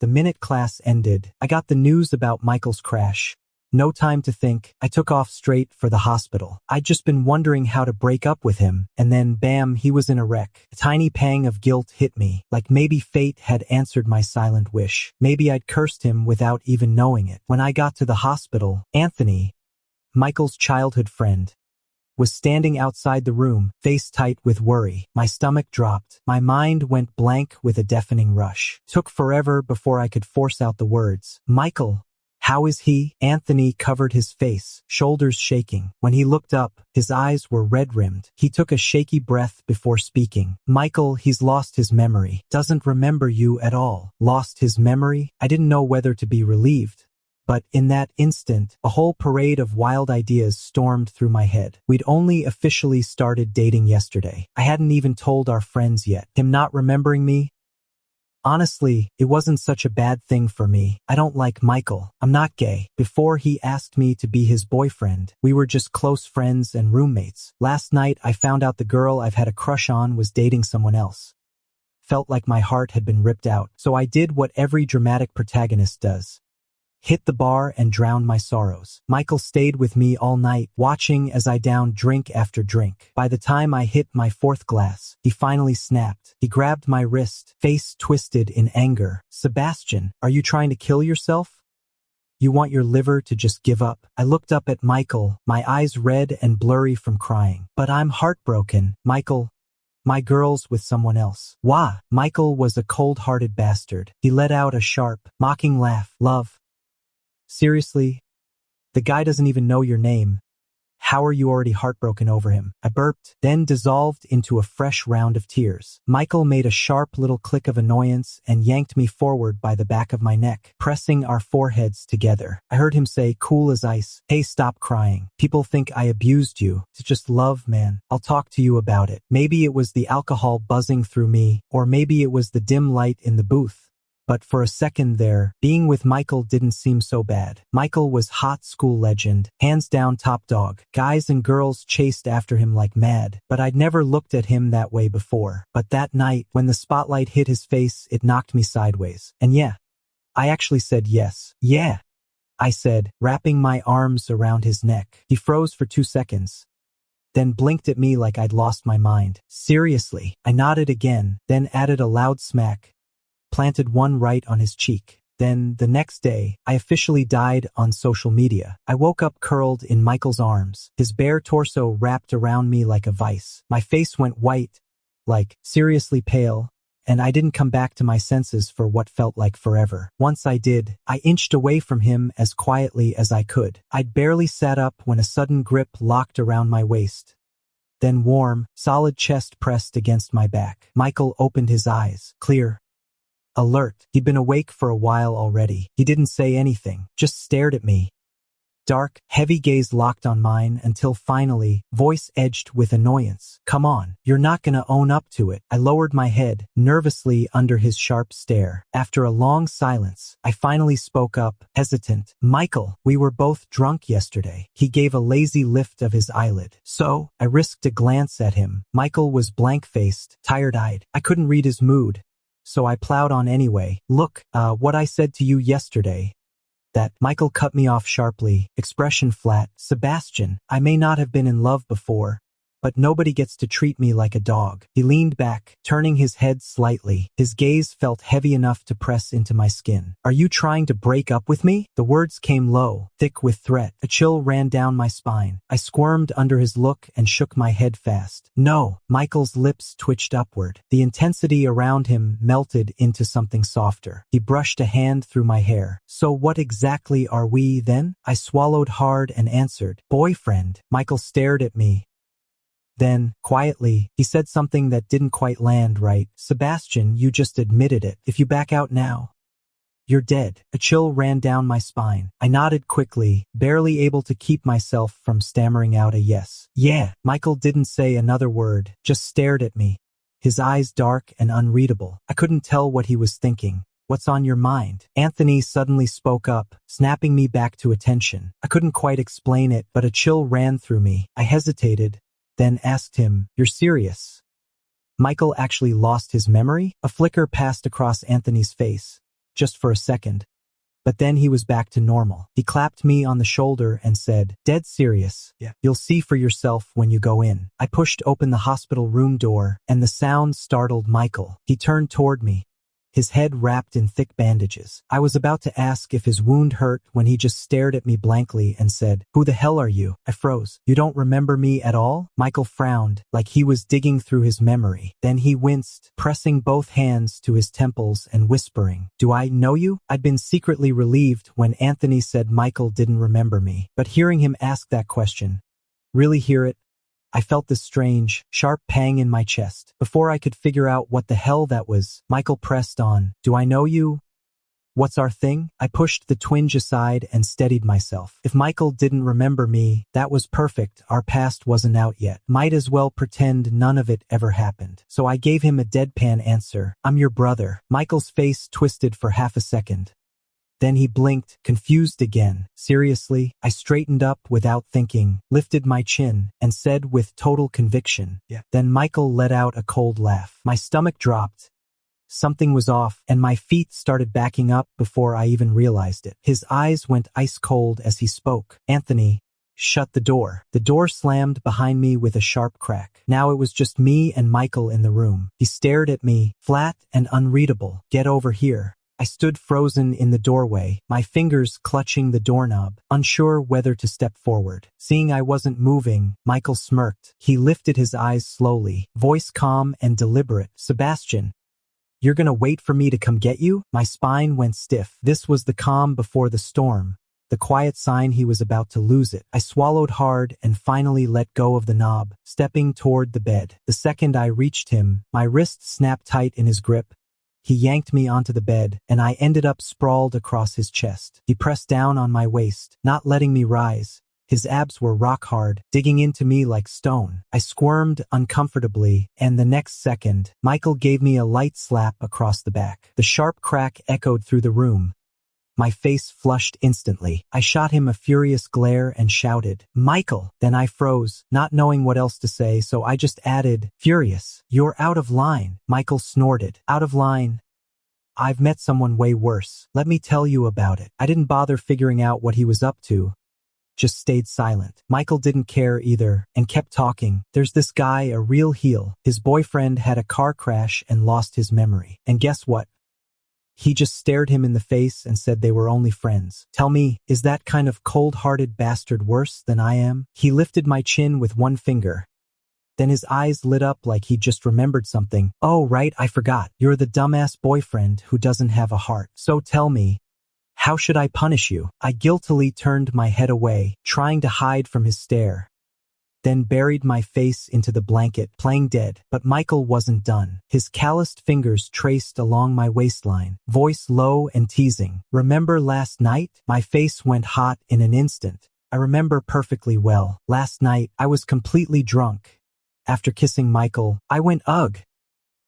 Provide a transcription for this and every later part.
The minute class ended, I got the news about Michael's crash. No time to think, I took off straight for the hospital. I'd just been wondering how to break up with him, and then bam, he was in a wreck. A tiny pang of guilt hit me, like maybe fate had answered my silent wish. Maybe I'd cursed him without even knowing it. When I got to the hospital, Anthony, Michael's childhood friend, was standing outside the room, face tight with worry. My stomach dropped. My mind went blank with a deafening rush. Took forever before I could force out the words. Michael, how is he? Anthony covered his face, shoulders shaking. When he looked up, his eyes were red-rimmed. He took a shaky breath before speaking. Michael, he's lost his memory. Doesn't remember you at all. Lost his memory? I didn't know whether to be relieved. But in that instant, a whole parade of wild ideas stormed through my head. We'd only officially started dating yesterday. I hadn't even told our friends yet. Him not remembering me? Honestly, it wasn't such a bad thing for me. I don't like Michael. I'm not gay. Before he asked me to be his boyfriend, we were just close friends and roommates. Last night, I found out the girl I've had a crush on was dating someone else. Felt like my heart had been ripped out, so I did what every dramatic protagonist does. Hit the bar and drowned my sorrows. Michael stayed with me all night, watching as I downed drink after drink. By the time I hit my fourth glass, he finally snapped. He grabbed my wrist, face twisted in anger. Sebastian, are you trying to kill yourself? You want your liver to just give up? I looked up at Michael, my eyes red and blurry from crying. But I'm heartbroken, Michael. My girl's with someone else. Wah! Michael was a cold-hearted bastard. He let out a sharp, mocking laugh. Love. Seriously? The guy doesn't even know your name. How are you already heartbroken over him? I burped, then dissolved into a fresh round of tears. Michael made a sharp little click of annoyance and yanked me forward by the back of my neck, pressing our foreheads together. I heard him say, cool as ice, hey, stop crying. People think I abused you. It's just love, man. I'll talk to you about it. Maybe it was the alcohol buzzing through me, or maybe it was the dim light in the booth. But for a second there, being with Michael didn't seem so bad. Michael was hot school legend, hands down top dog. Guys and girls chased after him like mad, but I'd never looked at him that way before. But that night, when the spotlight hit his face, it knocked me sideways. And yeah, I actually said yes. Yeah, I said, wrapping my arms around his neck. He froze for 2 seconds, then blinked at me like I'd lost my mind. Seriously, I nodded again, then added a loud smack. Planted one right on his cheek. Then, the next day, I officially died on social media. I woke up curled in Michael's arms, his bare torso wrapped around me like a vice. My face went white, like, seriously pale, and I didn't come back to my senses for what felt like forever. Once I did, I inched away from him as quietly as I could. I'd barely sat up when a sudden grip locked around my waist. Then warm, solid chest pressed against my back. Michael opened his eyes, clear, alert. He'd been awake for a while already. He didn't say anything, just stared at me. Dark, heavy gaze locked on mine until finally, voice edged with annoyance. Come on, you're not gonna own up to it. I lowered my head, nervously under his sharp stare. After a long silence, I finally spoke up, hesitant. Michael, we were both drunk yesterday. He gave a lazy lift of his eyelid. So, I risked a glance at him. Michael was blank-faced, tired-eyed. I couldn't read his mood, so I plowed on anyway. Look, what I said to you yesterday. That Michael cut me off sharply, expression flat. Sebastian, I may not have been in love before, but nobody gets to treat me like a dog. He leaned back, turning his head slightly. His gaze felt heavy enough to press into my skin. Are you trying to break up with me? The words came low, thick with threat. A chill ran down my spine. I squirmed under his look and shook my head fast. No. Michael's lips twitched upward. The intensity around him melted into something softer. He brushed a hand through my hair. So what exactly are we then? I swallowed hard and answered, boyfriend. Michael stared at me. Then, quietly, he said something that didn't quite land right. Sebastian, you just admitted it. If you back out now, you're dead. A chill ran down my spine. I nodded quickly, barely able to keep myself from stammering out a yes. Yeah. Michael didn't say another word, just stared at me, his eyes dark and unreadable. I couldn't tell what he was thinking. What's on your mind? Anthony suddenly spoke up, snapping me back to attention. I couldn't quite explain it, but a chill ran through me. I hesitated, then asked him, you're serious? Michael actually lost his memory? A flicker passed across Anthony's face, just for a second. But then he was back to normal. He clapped me on the shoulder and said, "Dead serious. Yeah. You'll see for yourself when you go in." I pushed open the hospital room door, and the sound startled Michael. He turned toward me, his head wrapped in thick bandages. I was about to ask if his wound hurt when he just stared at me blankly and said, "Who the hell are you?" I froze. "You don't remember me at all?" Michael frowned, like he was digging through his memory. Then he winced, pressing both hands to his temples and whispering, "Do I know you?" I'd been secretly relieved when Anthony said Michael didn't remember me, but hearing him ask that question, really hear it, I felt this strange, sharp pang in my chest. Before I could figure out what the hell that was, Michael pressed on. "Do I know you? What's our thing?" I pushed the twinge aside and steadied myself. If Michael didn't remember me, that was perfect. Our past wasn't out yet. Might as well pretend none of it ever happened. So I gave him a deadpan answer. "I'm your brother." Michael's face twisted for half a second. Then he blinked, confused again. "Seriously?" I straightened up without thinking, lifted my chin, and said with total conviction, "Yeah." Then Michael let out a cold laugh. My stomach dropped. Something was off, and my feet started backing up before I even realized it. His eyes went ice cold as he spoke. "Anthony, shut the door." The door slammed behind me with a sharp crack. Now it was just me and Michael in the room. He stared at me, flat and unreadable. "Get over here." I stood frozen in the doorway, my fingers clutching the doorknob, unsure whether to step forward. Seeing I wasn't moving, Michael smirked. He lifted his eyes slowly, voice calm and deliberate. "Sebastian, you're gonna wait for me to come get you?" My spine went stiff. This was the calm before the storm, the quiet sign he was about to lose it. I swallowed hard and finally let go of the knob, stepping toward the bed. The second I reached him, my wrist snapped tight in his grip. He yanked me onto the bed, and I ended up sprawled across his chest. He pressed down on my waist, not letting me rise. His abs were rock hard, digging into me like stone. I squirmed uncomfortably, and the next second, Michael gave me a light slap across the back. The sharp crack echoed through the room. My face flushed instantly. I shot him a furious glare and shouted, "Michael!" Then I froze, not knowing what else to say, so I just added, "Furious. You're out of line." Michael snorted. "Out of line? I've met someone way worse. Let me tell you about it." I didn't bother figuring out what he was up to, just stayed silent. Michael didn't care either, and kept talking. "There's this guy, a real heel. His boyfriend had a car crash and lost his memory. And guess what? He just stared him in the face and said they were only friends. Tell me, is that kind of cold-hearted bastard worse than I am?" He lifted my chin with one finger. Then his eyes lit up like he'd just remembered something. "Oh, right, I forgot. You're the dumbass boyfriend who doesn't have a heart. So tell me, how should I punish you?" I guiltily turned my head away, trying to hide from his stare, then buried my face into the blanket, playing dead. But Michael wasn't done. His calloused fingers traced along my waistline, voice low and teasing. "Remember last night?" My face went hot in an instant. I remember perfectly well. Last night, I was completely drunk. After kissing Michael, I went ugh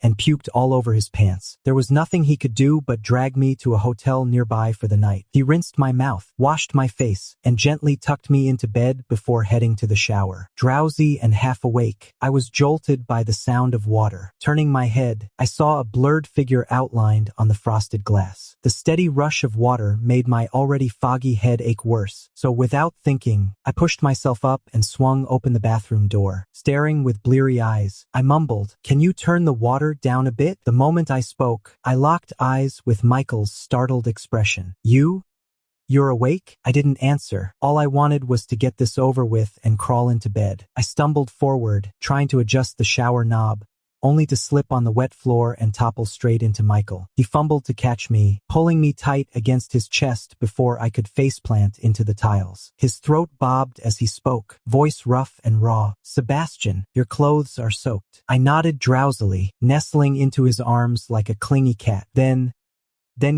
and puked all over his pants. There was nothing he could do but drag me to a hotel nearby for the night. He rinsed my mouth, washed my face, and gently tucked me into bed before heading to the shower. Drowsy and half awake, I was jolted by the sound of water. Turning my head, I saw a blurred figure outlined on the frosted glass. The steady rush of water made my already foggy head ache worse, so without thinking, I pushed myself up and swung open the bathroom door. Staring with bleary eyes, I mumbled, "Can you turn the water down a bit?" The moment I spoke, I locked eyes with Michael's startled expression. You're awake?" I didn't answer. All I wanted was to get this over with and crawl into bed. I stumbled forward, trying to adjust the shower knob, only to slip on the wet floor and topple straight into Michael. He fumbled to catch me, pulling me tight against his chest before I could faceplant into the tiles. His throat bobbed as he spoke, voice rough and raw. "Sebastian, your clothes are soaked." I nodded drowsily, nestling into his arms like a clingy cat. Then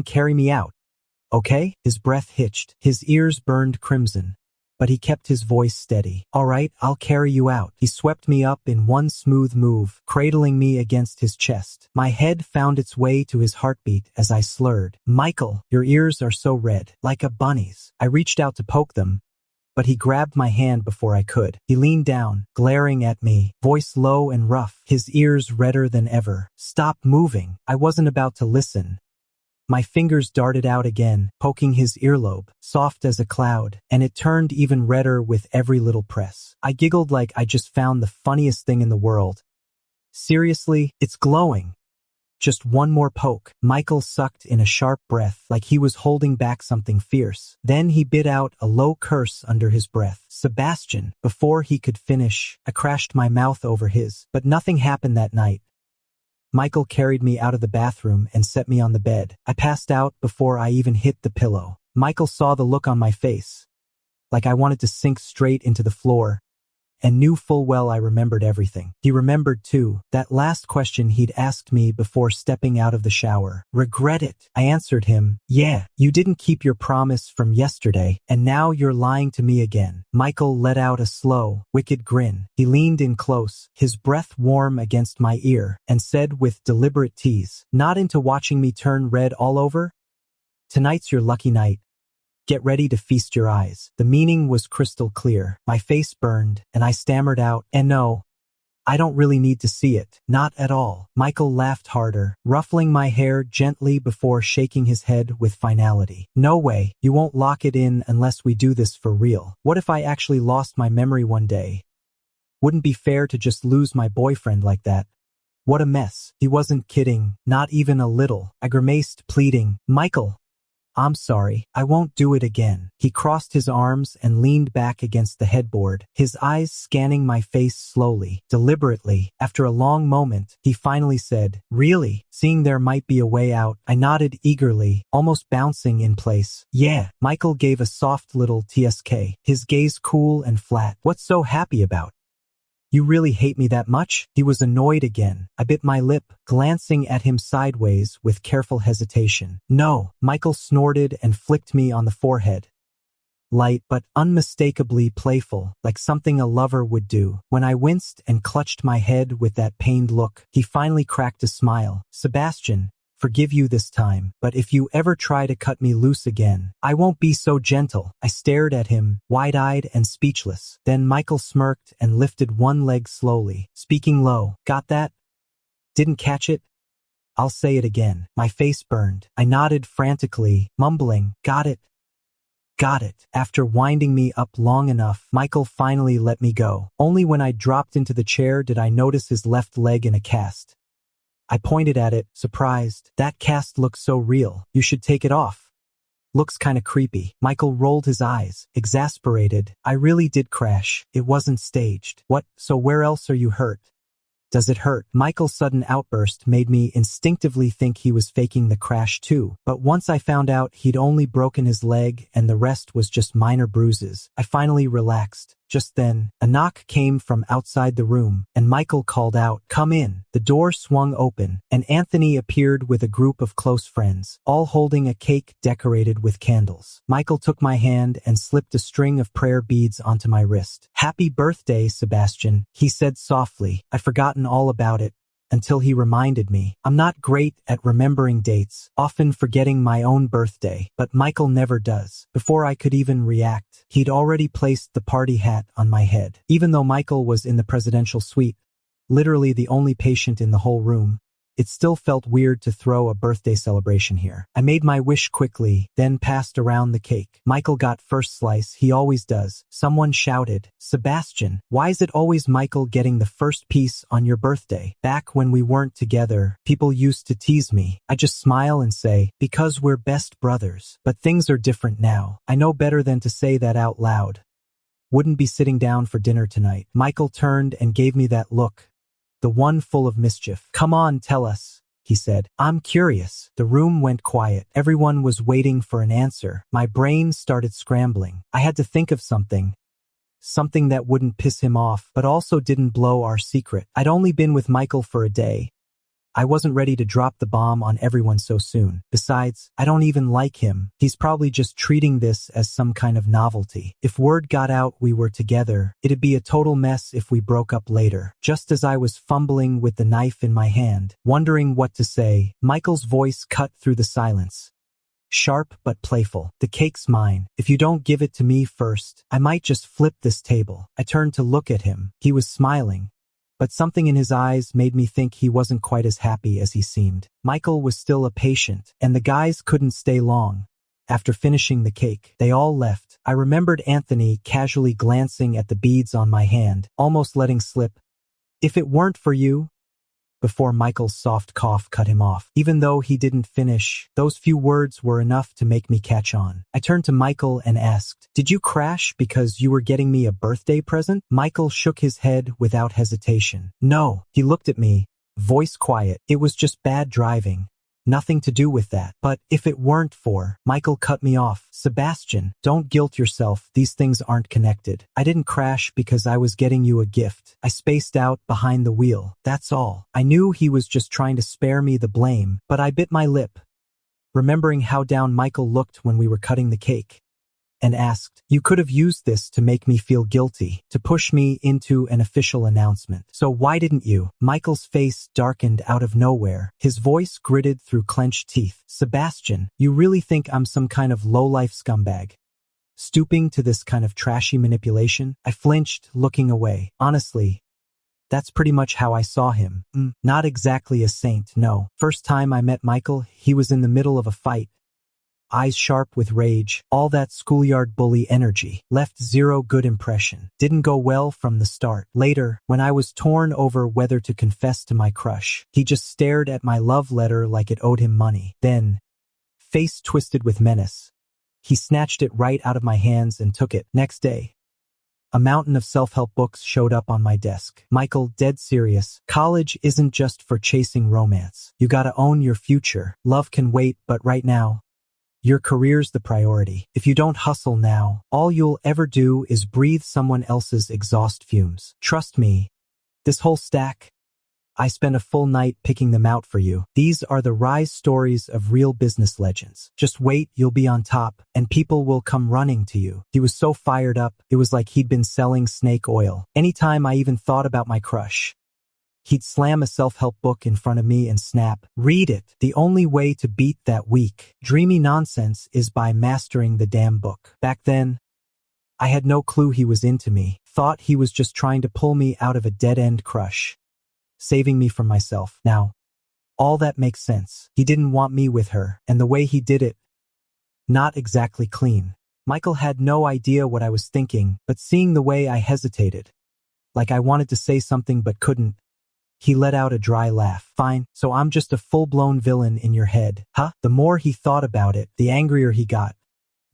carry me out, okay?" His breath hitched, his ears burned crimson, but he kept his voice steady. "All right, I'll carry you out." He swept me up in one smooth move, cradling me against his chest. My head found its way to his heartbeat as I slurred, "Michael, your ears are so red, like a bunny's." I reached out to poke them, but he grabbed my hand before I could. He leaned down, glaring at me, voice low and rough, his ears redder than ever. "Stop moving." I wasn't about to listen. My fingers darted out again, poking his earlobe, soft as a cloud, and it turned even redder with every little press. I giggled like I just found the funniest thing in the world. Seriously, it's glowing. Just one more poke. Michael sucked in a sharp breath like he was holding back something fierce. Then he bit out a low curse under his breath. Sebastian. Before he could finish, I crashed my mouth over his. But nothing happened that night. Michael carried me out of the bathroom and set me on the bed. I passed out before I even hit the pillow. Michael saw the look on my face, like I wanted to sink straight into the floor, and knew full well I remembered everything. He remembered, too, that last question he'd asked me before stepping out of the shower. Regret it? I answered him, yeah, you didn't keep your promise from yesterday, and now you're lying to me again. Michael let out a slow, wicked grin. He leaned in close, his breath warm against my ear, and said with deliberate tease, not into watching me turn red all over? Tonight's your lucky night. Get ready to feast your eyes. The meaning was crystal clear. My face burned, and I stammered out, and no, I don't really need to see it. Not at all. Michael laughed harder, ruffling my hair gently before shaking his head with finality. No way, you won't lock it in unless we do this for real. What if I actually lost my memory one day? Wouldn't be fair to just lose my boyfriend like that. What a mess. He wasn't kidding, not even a little. I grimaced, pleading, Michael, I'm sorry, I won't do it again. He crossed his arms and leaned back against the headboard, his eyes scanning my face slowly, deliberately. After a long moment, he finally said, really? Seeing there might be a way out, I nodded eagerly, almost bouncing in place. Yeah. Michael gave a soft little TSK, his gaze cool and flat. What's so happy about? You really hate me that much? He was annoyed again. I bit my lip, glancing at him sideways with careful hesitation. No, Michael snorted and flicked me on the forehead. Light but unmistakably playful, like something a lover would do. When I winced and clutched my head with that pained look, he finally cracked a smile. Sebastian, forgive you this time, but if you ever try to cut me loose again, I won't be so gentle. I stared at him, wide-eyed and speechless. Then Michael smirked and lifted one leg slowly, speaking low. Got that? Didn't catch it? I'll say it again. My face burned. I nodded frantically, mumbling, got it. Got it. After winding me up long enough, Michael finally let me go. Only when I dropped into the chair did I notice his left leg in a cast. I pointed at it, surprised. That cast looks so real. You should take it off. Looks kinda creepy. Michael rolled his eyes, exasperated. I really did crash. It wasn't staged. What? So where else are you hurt? Does it hurt? Michael's sudden outburst made me instinctively think he was faking the crash too. But once I found out he'd only broken his leg and the rest was just minor bruises, I finally relaxed. Just then, a knock came from outside the room, and Michael called out, come in. The door swung open, and Anthony appeared with a group of close friends, all holding a cake decorated with candles. Michael took my hand and slipped a string of prayer beads onto my wrist. Happy birthday, Sebastian, he said softly. I'd forgotten all about it, until he reminded me. I'm not great at remembering dates, often forgetting my own birthday, but Michael never does. Before I could even react, he'd already placed the party hat on my head. Even though Michael was in the presidential suite, literally the only patient in the whole room, it still felt weird to throw a birthday celebration here. I made my wish quickly, then passed around the cake. Michael got first slice, he always does. Someone shouted, Sebastian, why is it always Michael getting the first piece on your birthday? Back when we weren't together, people used to tease me. I just smile and say, because we're best brothers. But things are different now. I know better than to say that out loud. Wouldn't be sitting down for dinner tonight. Michael turned and gave me that look. The one full of mischief. Come on, tell us, he said. I'm curious. The room went quiet. Everyone was waiting for an answer. My brain started scrambling. I had to think of something. Something that wouldn't piss him off, but also didn't blow our secret. I'd only been with Michael for a day. I wasn't ready to drop the bomb on everyone so soon. Besides, I don't even like him. He's probably just treating this as some kind of novelty. If word got out we were together, it'd be a total mess if we broke up later. Just as I was fumbling with the knife in my hand, wondering what to say, Michael's voice cut through the silence. Sharp but playful. The cake's mine. If you don't give it to me first, I might just flip this table. I turned to look at him. He was smiling, but something in his eyes made me think he wasn't quite as happy as he seemed. Michael was still a patient, and the guys couldn't stay long. After finishing the cake, they all left. I remembered Anthony casually glancing at the beads on my hand, almost letting slip, "If it weren't for you," before Michael's soft cough cut him off. Even though he didn't finish, those few words were enough to make me catch on. I turned to Michael and asked, "Did you crash because you were getting me a birthday present?" Michael shook his head without hesitation. "No." He looked at me, voice quiet. "It was just bad driving. Nothing to do with that." "But if it weren't for..." Michael cut me off. "Sebastian, don't guilt yourself. These things aren't connected. I didn't crash because I was getting you a gift. I spaced out behind the wheel. That's all." I knew he was just trying to spare me the blame, but I bit my lip, remembering how down Michael looked when we were cutting the cake, and asked, "You could have used this to make me feel guilty, to push me into an official announcement. So why didn't you?" Michael's face darkened out of nowhere. His voice gritted through clenched teeth. "Sebastian, you really think I'm some kind of low-life scumbag, stooping to this kind of trashy manipulation?" I flinched, looking away. Honestly, that's pretty much how I saw him. Not exactly a saint, no. First time I met Michael, he was in the middle of a fight, eyes sharp with rage. All that schoolyard bully energy left zero good impression. Didn't go well from the start. Later, when I was torn over whether to confess to my crush, he just stared at my love letter like it owed him money. Then, face twisted with menace, he snatched it right out of my hands and took it. Next day, a mountain of self-help books showed up on my desk. "Michael, dead serious. College isn't just for chasing romance. You gotta own your future. Love can wait, but right now, your career's the priority. If you don't hustle now, all you'll ever do is breathe someone else's exhaust fumes. Trust me, this whole stack, I spent a full night picking them out for you. These are the rise stories of real business legends. Just wait, you'll be on top, and people will come running to you." He was so fired up, it was like he'd been selling snake oil. Anytime I even thought about my crush, he'd slam a self-help book in front of me and snap, "Read it. The only way to beat that weak, dreamy nonsense is by mastering the damn book." Back then, I had no clue he was into me. Thought he was just trying to pull me out of a dead-end crush, saving me from myself. Now, all that makes sense. He didn't want me with her, and the way he did it, not exactly clean. Michael had no idea what I was thinking, but seeing the way I hesitated, like I wanted to say something but couldn't, he let out a dry laugh. "Fine, so I'm just a full-blown villain in your head, huh?" The more he thought about it, the angrier he got.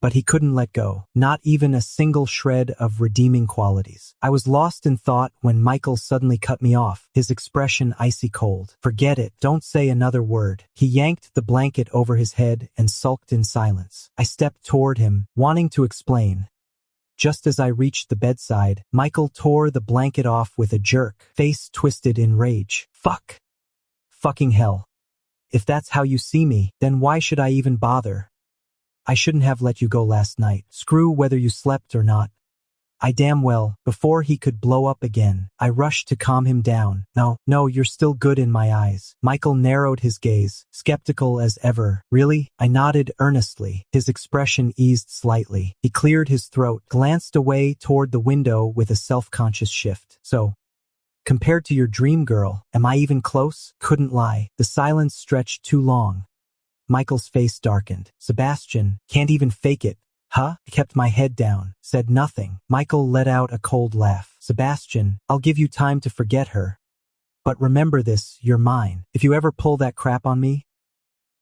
But he couldn't let go, not even a single shred of redeeming qualities. I was lost in thought when Michael suddenly cut me off, his expression icy cold. "Forget it, don't say another word." He yanked the blanket over his head and sulked in silence. I stepped toward him, wanting to explain. Just as I reached the bedside, Michael tore the blanket off with a jerk, face twisted in rage. "Fuck. Fucking hell. If that's how you see me, then why should I even bother? I shouldn't have let you go last night. Screw whether you slept or not." I damn well, before he could blow up again, I rushed to calm him down. No, you're still good in my eyes." Michael narrowed his gaze, skeptical as ever. "Really?" I nodded earnestly. His expression eased slightly. He cleared his throat, glanced away toward the window with a self-conscious shift. "So, compared to your dream girl, am I even close?" Couldn't lie. The silence stretched too long. Michael's face darkened. "Sebastian, can't even fake it, huh?" I kept my head down, said nothing. Michael let out a cold laugh. "Sebastian, I'll give you time to forget her. But remember this, you're mine. If you ever pull that crap on me,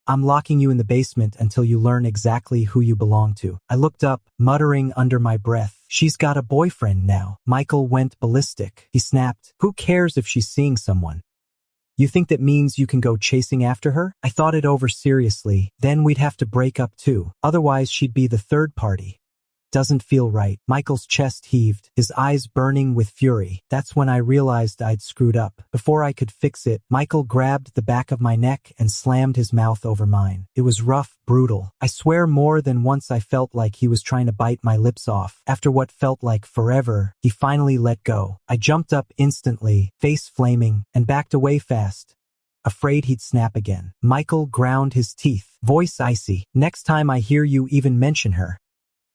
I'm locking you in the basement until you learn exactly who you belong to." I looked up, muttering under my breath, "She's got a boyfriend now." Michael went ballistic. He snapped, "Who cares if she's seeing someone? You think that means you can go chasing after her?" I thought it over seriously. "Then we'd have to break up too. Otherwise she'd be the third party. Doesn't feel right." Michael's chest heaved, his eyes burning with fury. That's when I realized I'd screwed up. Before I could fix it, Michael grabbed the back of my neck and slammed his mouth over mine. It was rough, brutal. I swear more than once I felt like he was trying to bite my lips off. After what felt like forever, he finally let go. I jumped up instantly, face flaming, and backed away fast, afraid he'd snap again. Michael ground his teeth, voice icy. "Next time I hear you even mention her,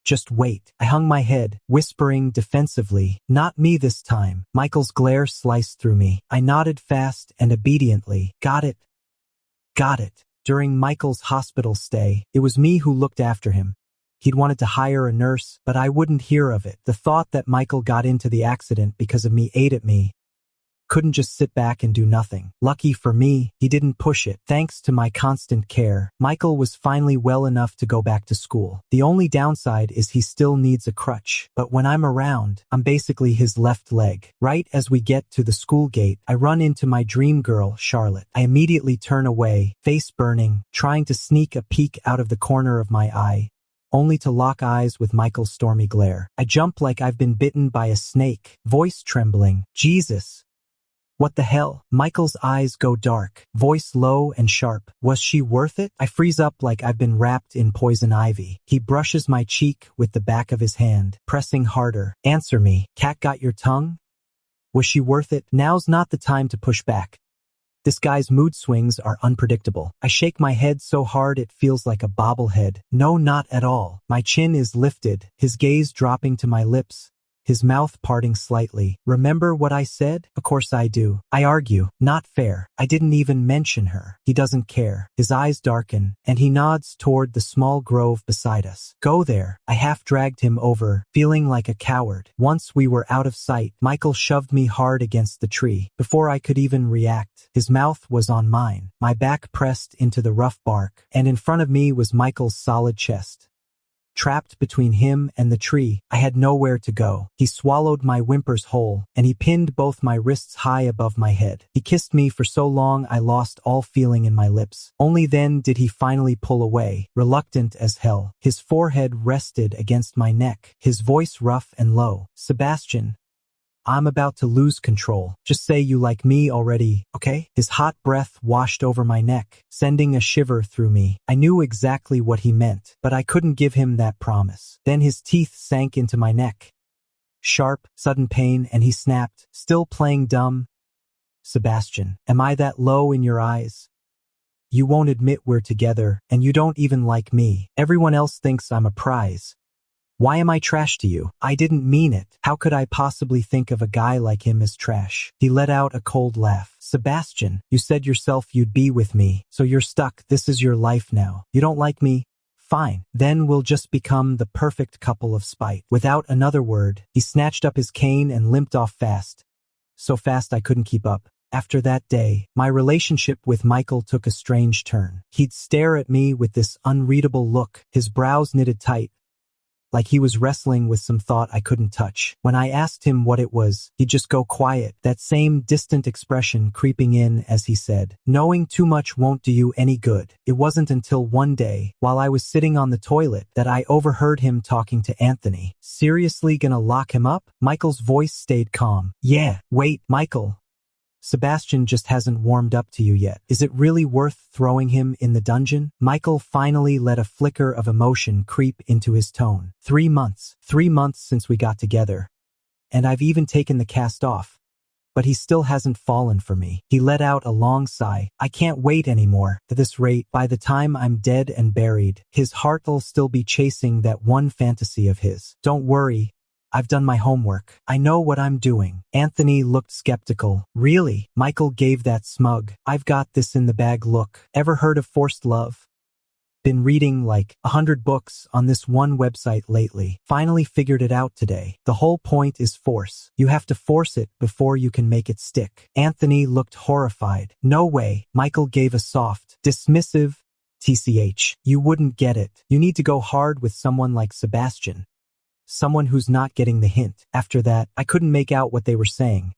Just wait. I hung my head, whispering defensively, not me this time. Michael's glare sliced through me. I nodded fast and obediently. Got it. Got it. During Michael's hospital stay, it was me who looked after him. He'd wanted to hire a nurse, but I wouldn't hear of it. The thought that Michael got into the accident because of me ate at me. Couldn't just sit back and do nothing. Lucky for me, he didn't push it. Thanks to my constant care, Michael was finally well enough to go back to school. The only downside is he still needs a crutch. But when I'm around, I'm basically his left leg. Right as we get to the school gate, I run into my dream girl, Charlotte. I immediately turn away, face burning, trying to sneak a peek out of the corner of my eye, only to lock eyes with Michael's stormy glare. I jump like I've been bitten by a snake, voice trembling. Jesus. What the hell? Michael's eyes go dark, voice low and sharp. Was she worth it? I freeze up like I've been wrapped in poison ivy. He brushes my cheek with the back of his hand, pressing harder. Answer me. Cat got your tongue? Was she worth it? Now's not the time to push back. This guy's mood swings are unpredictable. I shake my head so hard it feels like a bobblehead. No, not at all. My chin is lifted, his gaze dropping to my lips, his mouth parting slightly. Remember what I said? Of course I do. I argue. Not fair. I didn't even mention her. He doesn't care. His eyes darken, and he nods toward the small grove beside us. Go there. I half dragged him over, feeling like a coward. Once we were out of sight, Michael shoved me hard against the tree. Before I could even react, his mouth was on mine, my back pressed into the rough bark, and in front of me was Michael's solid chest. Trapped between him and the tree, I had nowhere to go. He swallowed my whimpers whole, and he pinned both my wrists high above my head. He kissed me for so long I lost all feeling in my lips. Only then did he finally pull away, reluctant as hell. His forehead rested against my neck, his voice rough and low. Sebastian, I'm about to lose control. Just say you like me already, okay? His hot breath washed over my neck, sending a shiver through me. I knew exactly what he meant, but I couldn't give him that promise. Then his teeth sank into my neck. Sharp, sudden pain, and he snapped, still playing dumb. Sebastian, am I that low in your eyes? You won't admit we're together, and you don't even like me. Everyone else thinks I'm a prize. Why am I trash to you? I didn't mean it. How could I possibly think of a guy like him as trash? He let out a cold laugh. Sebastian, you said yourself you'd be with me, so you're stuck. This is your life now. You don't like me? Fine. Then we'll just become the perfect couple of spite. Without another word, he snatched up his cane and limped off fast. So fast I couldn't keep up. After that day, my relationship with Michael took a strange turn. He'd stare at me with this unreadable look, his brows knitted tight, like he was wrestling with some thought I couldn't touch. When I asked him what it was, he'd just go quiet, that same distant expression creeping in as he said, knowing too much won't do you any good. It wasn't until one day, while I was sitting on the toilet, that I overheard him talking to Anthony. Seriously gonna lock him up? Michael's voice stayed calm. Yeah, wait, Michael. Sebastian just hasn't warmed up to you yet. Is it really worth throwing him in the dungeon? Michael finally let a flicker of emotion creep into his tone. 3 months. 3 months since we got together. And I've even taken the cast off. But he still hasn't fallen for me. He let out a long sigh. I can't wait anymore. At this rate, by the time I'm dead and buried, his heart'll still be chasing that one fantasy of his. Don't worry. I've done my homework. I know what I'm doing. Anthony looked skeptical. Really? Michael gave that smug, I've got this in the bag look. Ever heard of forced love? Been reading like 100 books on this one website lately. Finally figured it out today. The whole point is force. You have to force it before you can make it stick. Anthony looked horrified. No way. Michael gave a soft, dismissive TCH. You wouldn't get it. You need to go hard with someone like Sebastian. Someone who's not getting the hint. After that, I couldn't make out what they were saying.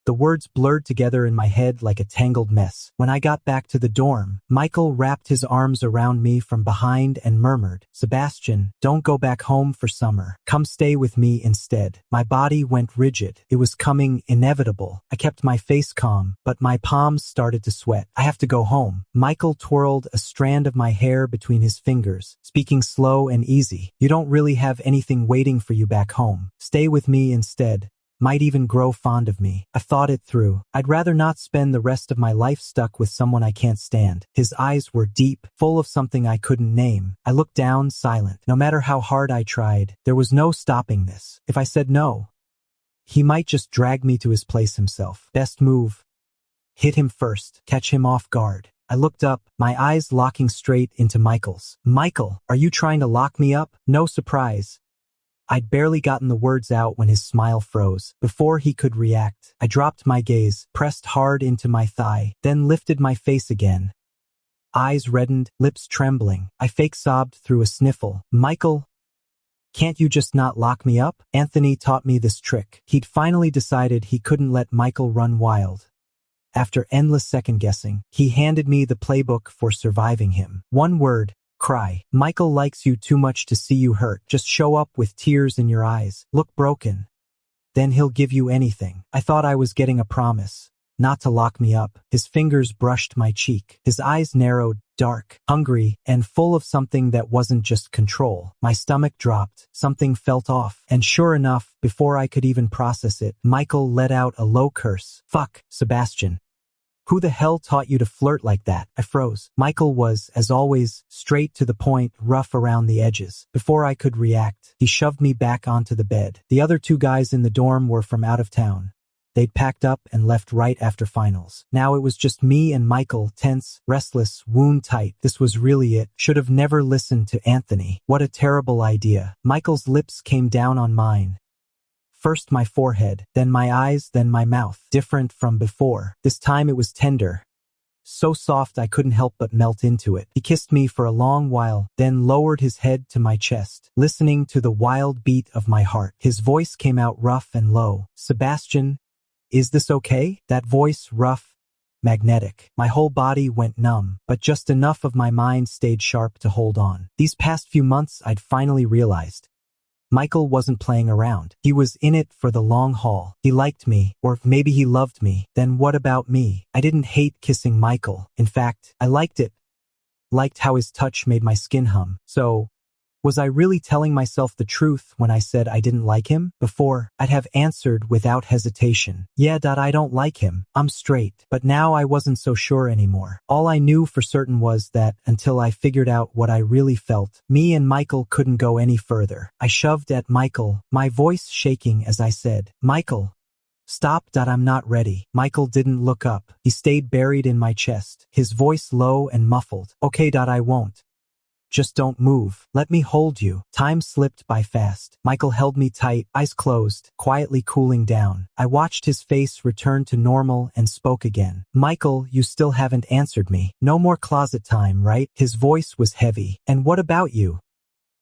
The words blurred together in my head like a tangled mess. When I got back to the dorm, Michael wrapped his arms around me from behind and murmured, Sebastian, don't go back home for summer. Come stay with me instead. My body went rigid. It was coming, inevitable. I kept my face calm, but my palms started to sweat. I have to go home. Michael twirled a strand of my hair between his fingers, speaking slow and easy. You don't really have anything waiting for you back home. Stay with me instead. might even grow fond of me. I thought it through. I'd rather not spend the rest of my life stuck with someone I can't stand. His eyes were deep, full of something I couldn't name. I looked down, silent. No matter how hard I tried, there was no stopping this. If I said no, he might just drag me to his place himself. Best move. Hit him first. Catch him off guard. I looked up, my eyes locking straight into Michael's. Michael, are you trying to lock me up? No surprise. I'd barely gotten the words out when his smile froze. Before he could react, I dropped my gaze, pressed hard into my thigh, then lifted my face again. Eyes reddened, lips trembling. I fake sobbed through a sniffle. Michael, can't you just not lock me up? Anthony taught me this trick. He'd finally decided he couldn't let Michael run wild. After endless second-guessing, he handed me the playbook for surviving him. One word. Cry. Michael likes you too much to see you hurt. Just show up with tears in your eyes. Look broken. Then he'll give you anything. I thought I was getting a promise. Not to lock me up. His fingers brushed my cheek. His eyes narrowed, dark, hungry, and full of something that wasn't just control. My stomach dropped. Something felt off. And sure enough, before I could even process it, Michael let out a low curse. Fuck, Sebastian. Who the hell taught you to flirt like that? I froze. Michael was, as always, straight to the point, rough around the edges. Before I could react, he shoved me back onto the bed. The other two guys in the dorm were from out of town. They'd packed up and left right after finals. Now it was just me and Michael, tense, restless, wound tight. This was really it. Should have never listened to Anthony. What a terrible idea. Michael's lips came down on mine. First my forehead, then my eyes, then my mouth. Different from before. This time it was tender. So soft I couldn't help but melt into it. He kissed me for a long while, then lowered his head to my chest, listening to the wild beat of my heart. His voice came out rough and low. Sebastian, is this okay? That voice, rough, magnetic. My whole body went numb, but just enough of my mind stayed sharp to hold on. These past few months I'd finally realized. Michael wasn't playing around. He was in it for the long haul. He liked me, or maybe he loved me. Then what about me? I didn't hate kissing Michael. In fact, I liked it. Liked how his touch made my skin hum. So, was I really telling myself the truth when I said I didn't like him? Before, I'd have answered without hesitation. Yeah, I don't like him. I'm straight. But now I wasn't so sure anymore. All I knew for certain was that, until I figured out what I really felt, me and Michael couldn't go any further. I shoved at Michael, my voice shaking as I said, Michael, stop. I'm not ready. Michael didn't look up. He stayed buried in my chest, his voice low and muffled. Okay, I won't. Just don't move. Let me hold you. Time slipped by fast. Michael held me tight, eyes closed, quietly cooling down. I watched his face return to normal and spoke again. Michael, you still haven't answered me. No more closet time, right? His voice was heavy. And what about you?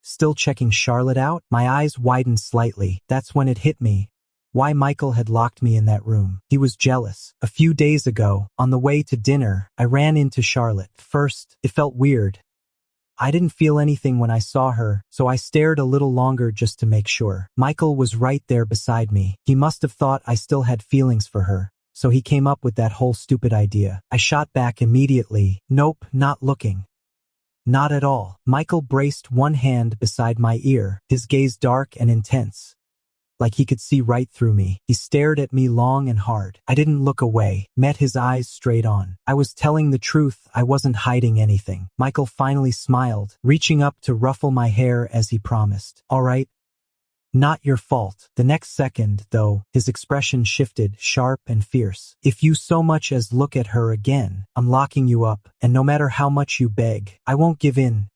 Still checking Charlotte out? My eyes widened slightly. That's when it hit me. Why Michael had locked me in that room. He was jealous. A few days ago, on the way to dinner, I ran into Charlotte. First, it felt weird. I didn't feel anything when I saw her, so I stared a little longer just to make sure. Michael was right there beside me. He must have thought I still had feelings for her, so he came up with that whole stupid idea. I shot back immediately. Nope, not looking. Not at all. Michael braced one hand beside my ear, his gaze dark and intense. Like he could see right through me. He stared at me long and hard. I didn't look away, met his eyes straight on. I was telling the truth. I wasn't hiding anything. Michael finally smiled, reaching up to ruffle my hair as he promised. All right. Not your fault. The next second, though, his expression shifted, sharp and fierce. If you so much as look at her again, I'm locking you up, and no matter how much you beg, I won't give in.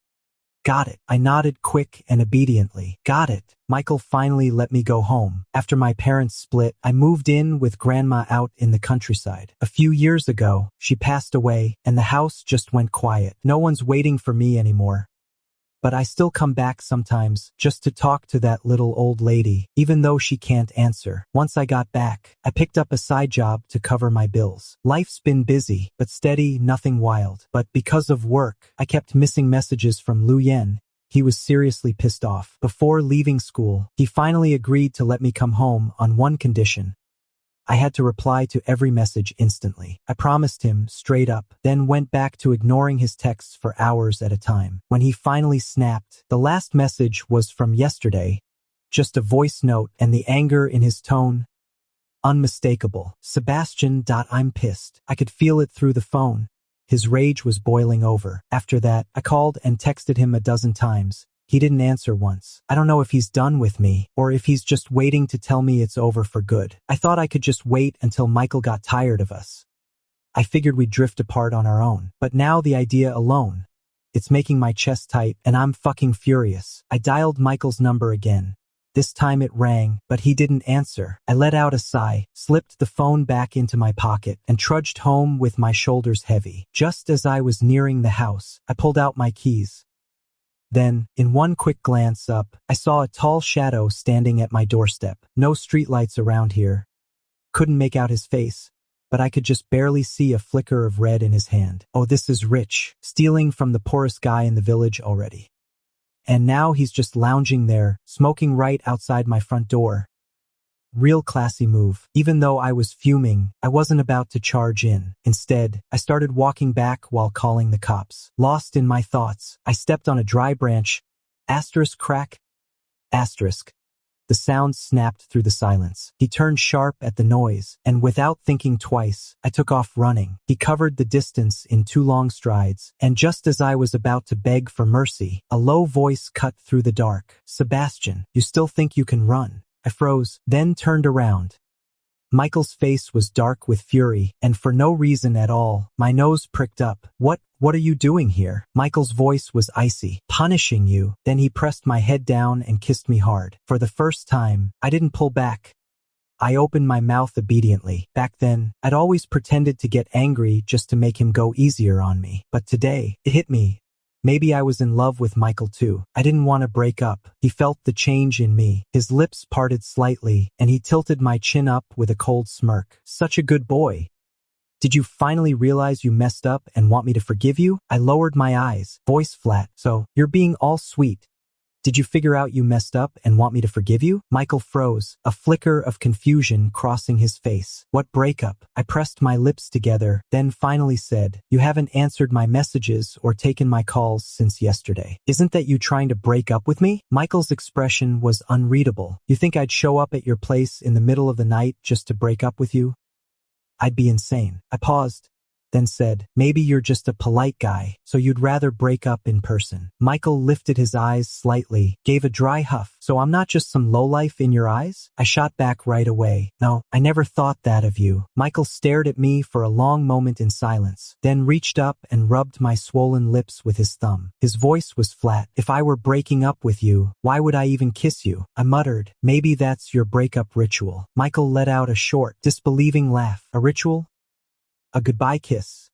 Got it. I nodded quick and obediently. Got it. Michael finally let me go home. After my parents split, I moved in with Grandma out in the countryside. A few years ago, she passed away, and the house just went quiet. No one's waiting for me anymore. But I still come back sometimes, just to talk to that little old lady, even though she can't answer. Once I got back, I picked up a side job to cover my bills. Life's been busy, but steady, nothing wild. But because of work, I kept missing messages from Lu Yen. He was seriously pissed off. Before leaving school, he finally agreed to let me come home on one condition. I had to reply to every message instantly. I promised him, straight up, then went back to ignoring his texts for hours at a time. When he finally snapped, the last message was from yesterday, just a voice note, and the anger in his tone, Unmistakable. Sebastian. I'm pissed. I could feel it through the phone. His rage was boiling over. After that, I called and texted him a dozen times. He didn't answer once. I don't know if he's done with me, or if he's just waiting to tell me it's over for good. I thought I could just wait until Michael got tired of us. I figured we'd drift apart on our own. But now the idea alone, it's making my chest tight, and I'm fucking furious. I dialed Michael's number again. This time it rang, but he didn't answer. I let out a sigh, slipped the phone back into my pocket, and trudged home with my shoulders heavy. Just as I was nearing the house, I pulled out my keys. Then, in one quick glance up, I saw a tall shadow standing at my doorstep. No streetlights around here. Couldn't make out his face, but I could just barely see a flicker of red in his hand. Oh, this is rich. Stealing from the poorest guy in the village already. And now he's just lounging there, smoking right outside my front door. Real classy move. Even though I was fuming, I wasn't about to charge in. Instead, I started walking back while calling the cops. Lost in my thoughts, I stepped on a dry branch. Asterisk crack. Asterisk. The sound snapped through the silence. He turned sharp at the noise, and without thinking twice, I took off running. He covered the distance in 2 long strides, and just as I was about to beg for mercy, a low voice cut through the dark. Sebastian, you still think you can run? I froze, then turned around. Michael's face was dark with fury, and for no reason at all, my nose pricked up. What are you doing here? Michael's voice was icy. Punishing you. Then he pressed my head down and kissed me hard. For the first time, I didn't pull back. I opened my mouth obediently. Back then, I'd always pretended to get angry just to make him go easier on me. But today, it hit me. Maybe I was in love with Michael too. I didn't want to break up. He felt the change in me. His lips parted slightly, and he tilted my chin up with a cold smirk. Such a good boy. Did you finally realize you messed up and want me to forgive you? I lowered my eyes, voice flat. So, you're being all sweet. Did you figure out you messed up and want me to forgive you? Michael froze, a flicker of confusion crossing his face. What breakup? I pressed my lips together, then finally said, you haven't answered my messages or taken my calls since yesterday. Isn't that you trying to break up with me? Michael's expression was unreadable. You think I'd show up at your place in the middle of the night just to break up with you? I'd be insane. I paused, then said, maybe you're just a polite guy, so you'd rather break up in person. Michael lifted his eyes slightly, gave a dry huff. So I'm not just some lowlife in your eyes? I shot back right away. No, I never thought that of you. Michael stared at me for a long moment in silence, then reached up and rubbed my swollen lips with his thumb. His voice was flat. If I were breaking up with you, why would I even kiss you? I muttered, maybe that's your breakup ritual. Michael let out a short, disbelieving laugh. A ritual? A goodbye kiss.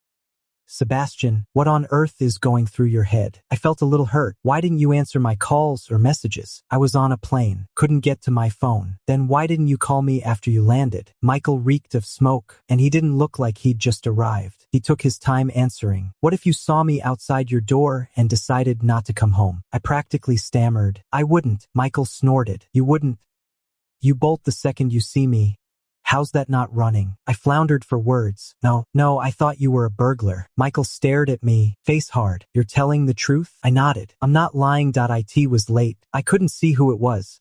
Sebastian, what on earth is going through your head? I felt a little hurt. Why didn't you answer my calls or messages? I was on a plane, couldn't get to my phone. Then why didn't you call me after you landed? Michael reeked of smoke, and he didn't look like he'd just arrived. He took his time answering. What if you saw me outside your door and decided not to come home? I practically stammered. I wouldn't. Michael snorted. You wouldn't? You bolt the second you see me. How's that not running? I floundered for words. No, I thought you were a burglar. Michael stared at me, face hard. You're telling the truth? I nodded. I'm not lying. It was late. I couldn't see who it was.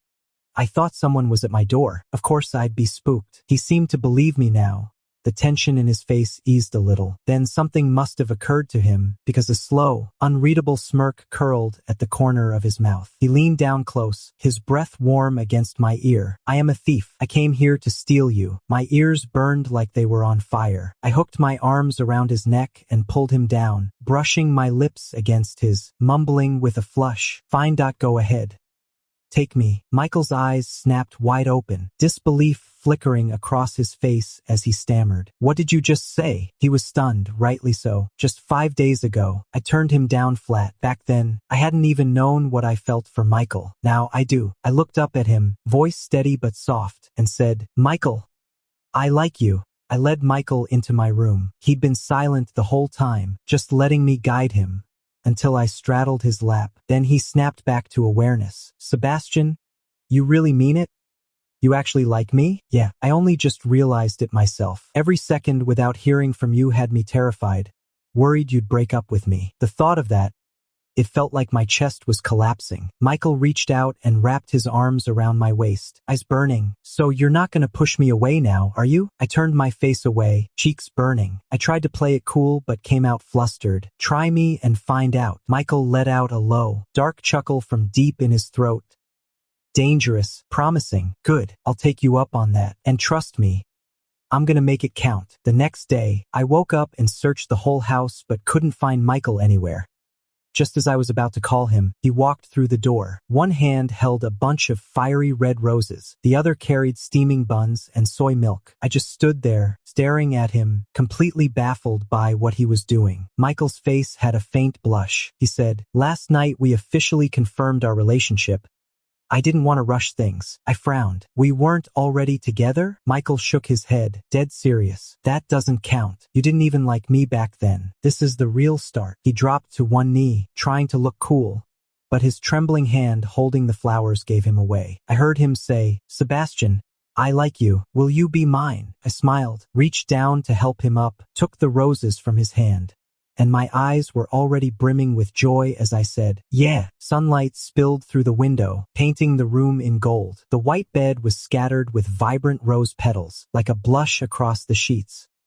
I thought someone was at my door. Of course I'd be spooked. He seemed to believe me now. The tension in his face eased a little. Then something must have occurred to him, because a slow, unreadable smirk curled at the corner of his mouth. He leaned down close, his breath warm against my ear. I am a thief. I came here to steal you. My ears burned like they were on fire. I hooked my arms around his neck and pulled him down, brushing my lips against his, mumbling with a flush. Fine. Go ahead. Take me. Michael's eyes snapped wide open, disbelief flickering across his face as he stammered. What did you just say? He was stunned, rightly so. Just 5 days ago, I turned him down flat. Back then, I hadn't even known what I felt for Michael. Now I do. I looked up at him, voice steady but soft, and said, Michael, I like you. I led Michael into my room. He'd been silent the whole time, just letting me guide him, until I straddled his lap. Then he snapped back to awareness. Sebastian, you really mean it? You actually like me? Yeah, I only just realized it myself. Every second without hearing from you had me terrified, worried you'd break up with me. The thought of that, It felt like my chest was collapsing. Michael reached out and wrapped his arms around my waist, eyes burning. "So you're not gonna push me away now, are you?" I turned my face away, cheeks burning. I tried to play it cool but came out flustered. "Try me and find out." Michael let out a low, dark chuckle from deep in his throat. "Dangerous, promising. Good, I'll take you up on that. And trust me, I'm gonna make it count." The next day, I woke up and searched the whole house but couldn't find Michael anywhere. Just as I was about to call him, he walked through the door. One hand held a bunch of fiery red roses. The other carried steaming buns and soy milk. I just stood there, staring at him, completely baffled by what he was doing. Michael's face had a faint blush. He said, "Last night we officially confirmed our relationship. I didn't want to rush things." I frowned. "We weren't already together?" Michael shook his head, dead serious. "That doesn't count. You didn't even like me back then. This is the real start." He dropped to one knee, trying to look cool, but his trembling hand holding the flowers gave him away. I heard him say, "Sebastian, I like you. Will you be mine?" I smiled, reached down to help him up, took the roses from his hand, and my eyes were already brimming with joy as I said, "Yeah." Sunlight spilled through the window, painting the room in gold. The white bed was scattered with vibrant rose petals, like a blush across the sheets.